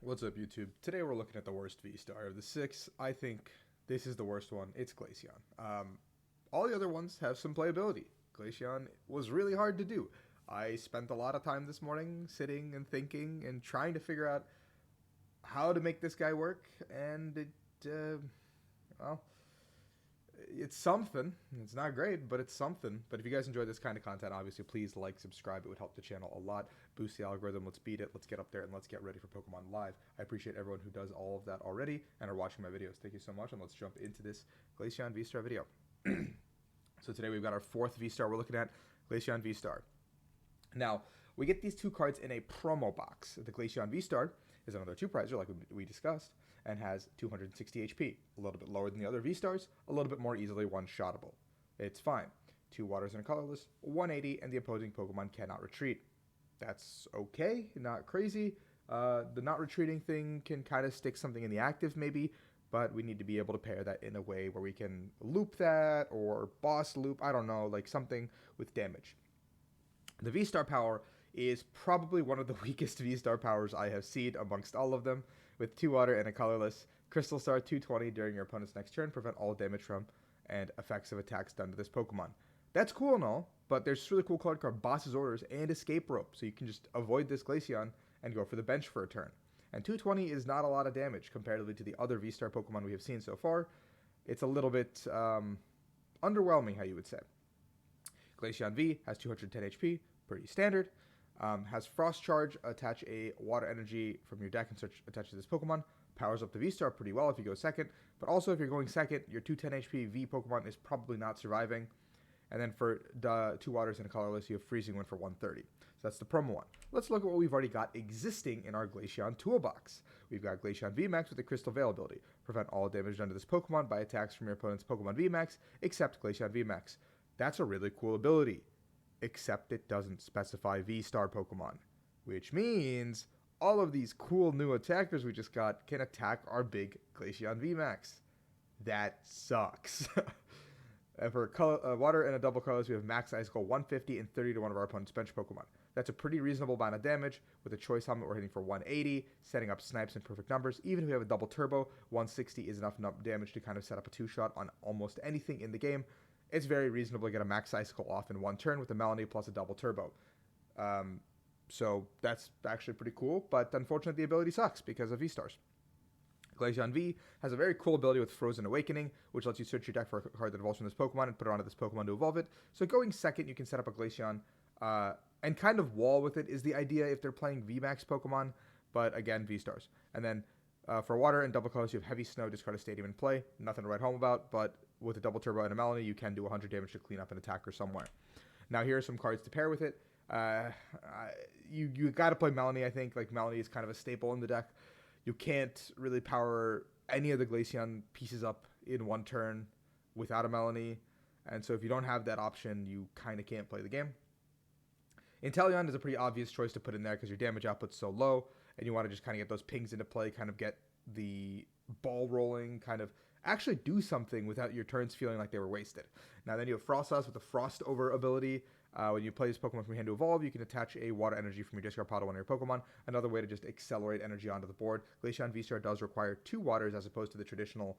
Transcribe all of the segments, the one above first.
What's up, YouTube? Today we're looking at the worst V-Star. Of the six, I think this is the worst one. It's Glaceon. All the other ones have some playability. Glaceon was really hard to do. I spent a lot of time this morning sitting and thinking and trying to figure out how to make this guy work, and well, it's something. It's not great, but it's something. But if you guys enjoy this kind of content, obviously, please like, subscribe. It would help the channel a lot. Boost the algorithm. Let's beat it. Let's get up there, and let's get ready for Pokemon Live. I appreciate everyone who does all of that already and are watching my videos. Thank you so much, and let's jump into this Glaceon V-Star video. So today we've got our fourth V-Star we're looking at, Glaceon V-Star. Now, we get these two cards in a promo box. The Glaceon V-Star is another two-prizer, like we discussed, and has 260 HP, a little bit lower than the other V-Stars, a little bit more easily one-shottable. It's fine. 2 waters and a colorless, 180, and the opposing Pokemon cannot retreat. That's okay, not crazy. The not retreating thing can kind of stick something in the active maybe, but we need to be able to pair that in a way where we can loop that or boss loop, I don't know, like something with damage. The V-Star power is probably one of the weakest V-Star powers I have seen amongst all of them. With 2 water and a colorless, Crystal Star 220 during your opponent's next turn, prevent all damage from and effects of attacks done to this Pokemon. That's cool and all, but there's really cool card Boss's Orders and Escape Rope, so you can just avoid this Glaceon and go for the bench for a turn. And 220 is not a lot of damage comparatively to the other V-Star Pokemon we have seen so far. It's a little bit underwhelming, how you would say. Glaceon V has 210 HP, pretty standard. Has Frost Charge, attach a water energy from your deck and attach to this Pokemon. Powers up the V-Star pretty well if you go second, but also if you're going second, your 210 HP V Pokemon is probably not surviving. And then for the 2 waters and a colorless, you have Freezing Wind for 130. So that's the promo one. Let's look at what we've already got existing in our Glaceon toolbox. We've got Glaceon VMAX with the Crystal Veil ability. Prevent all damage done to this Pokemon by attacks from your opponent's Pokemon VMAX, except Glaceon VMAX. That's a really cool ability, except it doesn't specify V-Star Pokemon, which means all of these cool new attackers we just got can attack our big Glaceon VMAX. That sucks. And for water and a double colors, we have max icicle 150 and 30 to one of our opponent's bench Pokemon. That's a pretty reasonable amount of damage. With a choice helmet, we're hitting for 180, setting up snipes in perfect numbers. Even if we have a double turbo, 160 is enough damage to kind of set up a 2-shot on almost anything in the game. It's very reasonable to get a max icicle off in one turn with a Melanie plus a double turbo. So that's actually pretty cool, but unfortunately the ability sucks because of V-Stars. Glaceon V has a very cool ability with Frozen Awakening, which lets you search your deck for a card that evolves from this Pokemon and put it onto this Pokemon to evolve it. So going second, you can set up a Glaceon and kind of wall with it is the idea if they're playing VMAX Pokemon, but again, V-Stars. And then for water and double colors, you have Heavy Snow, discard a Stadium in play. Nothing to write home about, but with a double turbo and a Melanie, you can do 100 damage to clean up an attacker somewhere. Now here are some cards to pair with it. You got to play Melanie, I think. Like Melanie is kind of a staple in the deck. You can't really power any of the Glaceon pieces up in one turn without a Melanie. And so if you don't have that option, you kind of can't play the game. Inteleon is a pretty obvious choice to put in there because your damage output's so low, and you want to just kind of get those pings into play, kind of get the ball rolling, kind of actually do something without your turns feeling like they were wasted. Now then you have Frostos with the Frost Over ability. When you play this Pokemon from your hand to evolve, you can attach a water energy from your discard pile to one of your Pokemon. Another way to just accelerate energy onto the board. Glaceon V-Star does require 2 waters as opposed to the traditional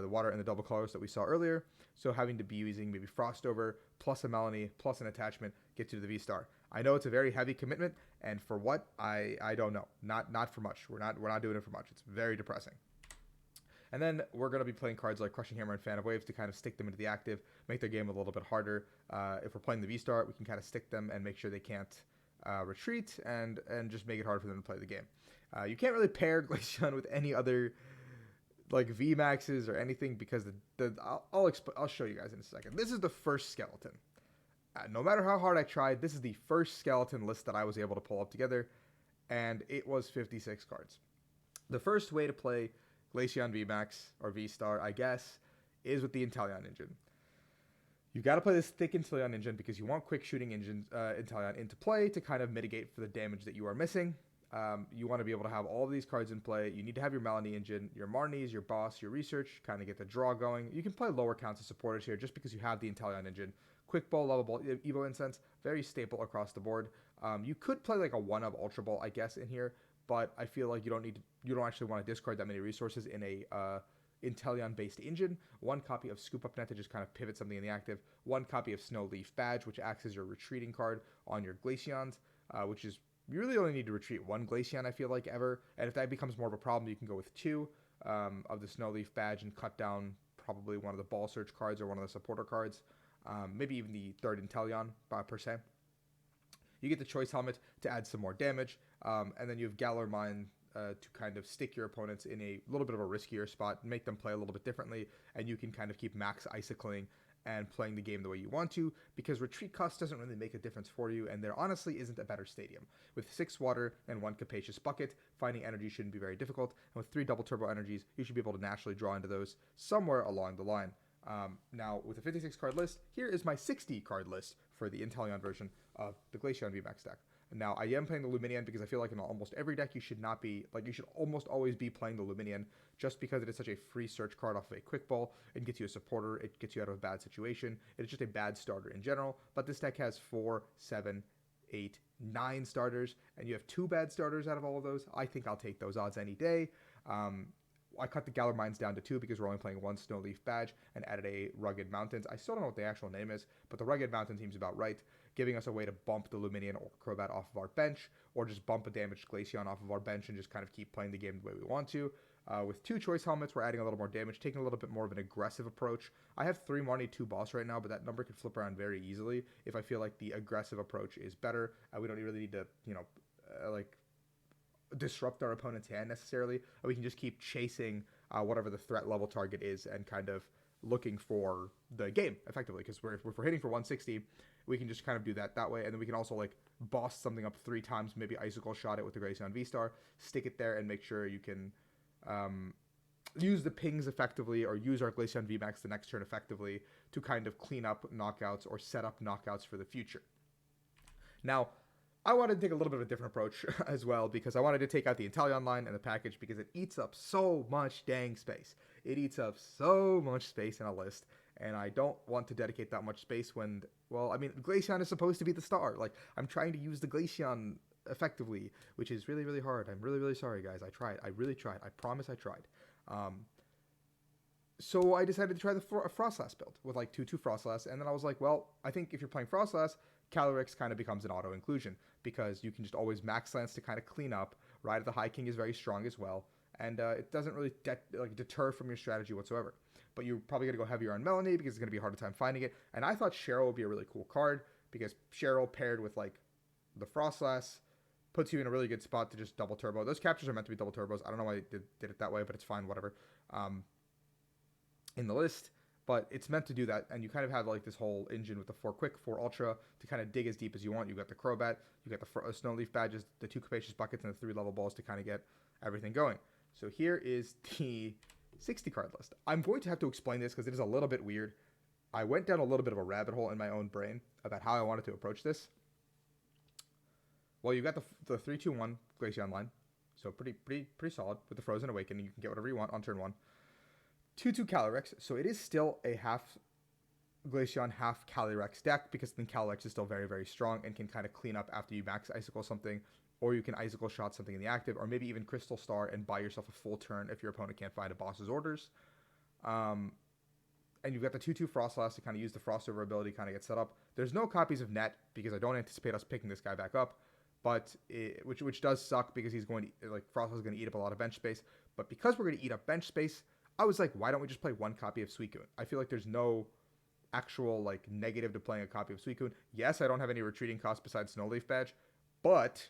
the water and the double colors that we saw earlier. So having to be using maybe Frost Over plus a Melanie plus an attachment gets you to the V-Star. I know it's a very heavy commitment, and for what I don't know. Not for much. We're not doing it for much. It's very depressing. And then we're going to be playing cards like Crushing Hammer and Fan of Waves to kind of stick them into the active, make their game a little bit harder. If we're playing the V-Star, we can kind of stick them and make sure they can't retreat and just make it hard for them to play the game. You can't really pair Glaceon with any other like VMAXs or anything because I'll show you guys in a second. This is the first skeleton. No matter how hard I tried, this is the first skeleton list that I was able to pull up together, and it was 56 cards. The first way to play Glaceon VMAX, or V-Star, I guess, is with the Inteleon engine. You got to play this thick Inteleon engine because you want quick shooting Inteleon into play to kind of mitigate for the damage that you are missing. You want to be able to have all of these cards in play. You need to have your Melanie engine, your Marnies, your Boss, your Research, kind of get the draw going. You can play lower counts of supporters here just because you have the Inteleon engine. Quick Ball, Level Ball, Evo Incense, very staple across the board. You could play like a 1-up Ultra Ball, I guess, in here, but I feel like you don't actually want to discard that many resources in a Inteleon-based engine. One copy of Scoop Up Net to just kind of pivot something in the active. One copy of Snow Leaf Badge, which acts as your retreating card on your Glaceons, which is, you really only need to retreat one Glaceon, I feel like, ever. And if that becomes more of a problem, you can go with two of the Snow Leaf Badge and cut down probably one of the Ball Search cards or one of the supporter cards. Maybe even the third Inteleon per se. You get the Choice Helmet to add some more damage, and then you have Galar Mine to kind of stick your opponents in a little bit of a riskier spot, make them play a little bit differently, and you can kind of keep max icicling and playing the game the way you want to, because retreat cost doesn't really make a difference for you, and there honestly isn't a better stadium. With 6 water and 1 capacious bucket, finding energy shouldn't be very difficult, and with 3 double turbo energies, you should be able to naturally draw into those somewhere along the line. Now, with a 56 card list, here is my 60 card list for the Inteleon version of the Glaceon VMAX deck. Now, I am playing the Luminion because I feel like in almost every deck you should not be, like, you should almost always be playing the Luminion, just because it is such a free search card off of a quick ball. It gets you a supporter, it gets you out of a bad situation. It's just a bad starter in general, but this deck has 4, 7, 8, 9 starters, and you have 2 bad starters out of all of those. I think I'll take those odds any day. I cut the Galar Mines down to 2 because we're only playing 1 Snow Leaf Badge and added a Rugged Mountains. I still don't know what the actual name is, but the Rugged Mountain seems about right, giving us a way to bump the Luminion or Crobat off of our bench, or just bump a damaged Glaceon off of our bench and just kind of keep playing the game the way we want to. With 2 Choice Helmets, we're adding a little more damage, taking a little bit more of an aggressive approach. I have 3 money, 2 boss right now, but that number could flip around very easily if I feel like the aggressive approach is better. We don't really need to, disrupt our opponent's hand necessarily. We can just keep chasing whatever the threat level target is and kind of looking for the game effectively, because if we're hitting for 160, we can just kind of do that way, and then we can also like boss something up 3 times, maybe icicle shot it with the Glaceon VSTAR, stick it there, and make sure you can use the pings effectively, or use our Glaceon VMAX the next turn effectively to kind of clean up knockouts or set up knockouts for the future. Now, I wanted to take a little bit of a different approach as well, because I wanted to take out the Inteleon line and the package because it eats up so much dang space. It eats up so much space in a list, and I don't want to dedicate that much space when, well, I mean, Glaceon is supposed to be the star. Like, I'm trying to use the Glaceon effectively, which is really, really hard. I'm really, really sorry, guys. I tried. I really tried. I promise I tried. So I decided to try the Frostlass build with like 2 Frostlass, and then I was like, well, I think if you're playing Frostlass, Calyrex kind of becomes an auto-inclusion, because you can just always max lance to kind of clean up. Ride of the High King is very strong as well, and it doesn't really deter from your strategy whatsoever. But you're probably going to go heavier on Melanie because it's going to be a harder time finding it, and I thought Cheryl would be a really cool card, because Cheryl paired with like the Frostlass puts you in a really good spot to just double turbo. Those captures are meant to be double turbos. I don't know why they did it that way, but it's fine, whatever. In the list, but it's meant to do that, and you kind of have like this whole engine with the 4 quick, 4 ultra to kind of dig as deep as you want. You got the Crobat, you got the Snow Leaf Badges, the 2 capacious buckets, and the 3 level balls to kind of get everything going. So here is the 60 card list. I'm going to have to explain this because it is a little bit weird. I went down a little bit of a rabbit hole in my own brain about how I wanted to approach this. Well, you got the 3-2-1 Glaceon line, so pretty solid with the Frozen Awakening. You can get whatever you want on turn 1. 2-2 Calyrex, so it is still a half Glaceon, half Calyrex deck, because then Calyrex is still very, very strong and can kind of clean up after you max Icicle something, or you can Icicle shot something in the active, or maybe even Crystal Star and buy yourself a full turn if your opponent can't find a boss's orders. And you've got the 2-2 Frostlass to kind of use the Frostover ability, kind of get set up. There's no copies of Net, because I don't anticipate us picking this guy back up, but which does suck, because he's going to, like, Frostlass is going to eat up a lot of bench space. But because we're going to eat up bench space, I was like, why don't we just play 1 copy of Suicune? I feel like there's no actual like negative to playing a copy of Suicune. Yes, I don't have any retreating costs besides Snow Leaf Badge, but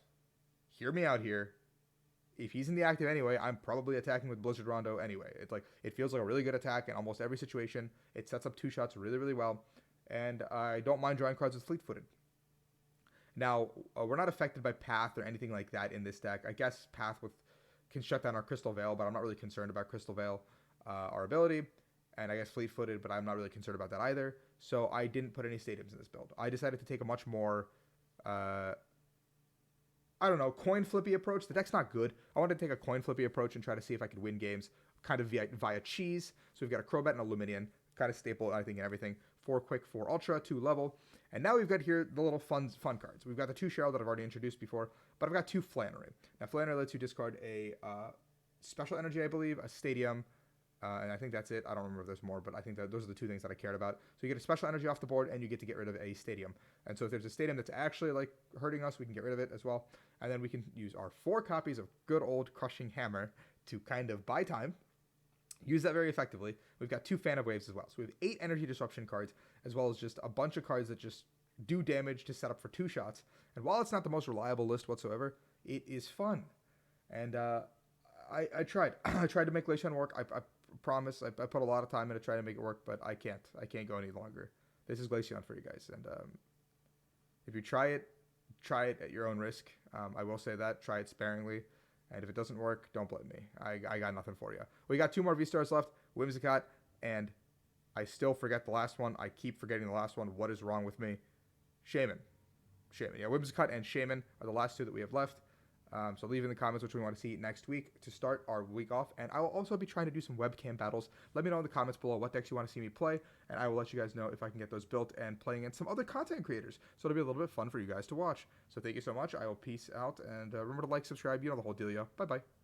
hear me out here. If he's in the active anyway, I'm probably attacking with Blizzard Rondo anyway. It feels like a really good attack in almost every situation. It sets up 2 shots really, really well, and I don't mind drawing cards with Fleet-Footed. Now, we're not affected by Path or anything like that in this deck. I guess Path can shut down our Crystal Veil, but I'm not really concerned about Crystal Veil. Our ability, and I guess Fleet-Footed, but I'm not really concerned about that either. So I didn't put any stadiums in this build. I decided to take a much more, coin flippy approach. The deck's not good. I wanted to take a coin flippy approach and try to see if I could win games kind of via cheese. So we've got a Crobat and a Luminion, kind of staple, I think, in everything. 4 quick, 4 ultra, 2 level. And now we've got here the little fun cards. We've got the 2 Cheryl that I've already introduced before, but I've got 2 Flannery. Now Flannery lets you discard a special energy, I believe, a stadium, and I think that's it. I don't remember if there's more, but I think that those are the 2 things that I cared about. So you get a special energy off the board, and you get to get rid of a stadium. And so if there's a stadium that's actually like hurting us, we can get rid of it as well. And then we can use our 4 copies of good old Crushing Hammer to kind of buy time. Use that very effectively. We've got 2 Fan of Waves as well. So we have 8 energy disruption cards, as well as just a bunch of cards that just do damage to set up for 2 shots. And while it's not the most reliable list whatsoever, it is fun. And I tried. I tried to make Glaceon work. I promise. I put a lot of time into trying to make it work, but I can't. I can't go any longer. This is Glaceon for you guys. And if you try it at your own risk. I will say that. Try it sparingly. And if it doesn't work, don't blame me. I got nothing for you. We got 2 more VSTARs left. Whimsicott, and I still forget the last one. I keep forgetting the last one. What is wrong with me? Shaman. Yeah, Whimsicott and Shaman are the last 2 that we have left. So leave in the comments which we want to see next week to start our week off. And I will also be trying to do some webcam battles. Let me know in the comments below what decks you want to see me play, and I will let you guys know if I can get those built and playing against some other content creators. So it'll be a little bit fun for you guys to watch. So thank you so much. I will peace out, and remember to like, subscribe, you know the whole dealio. Bye-bye.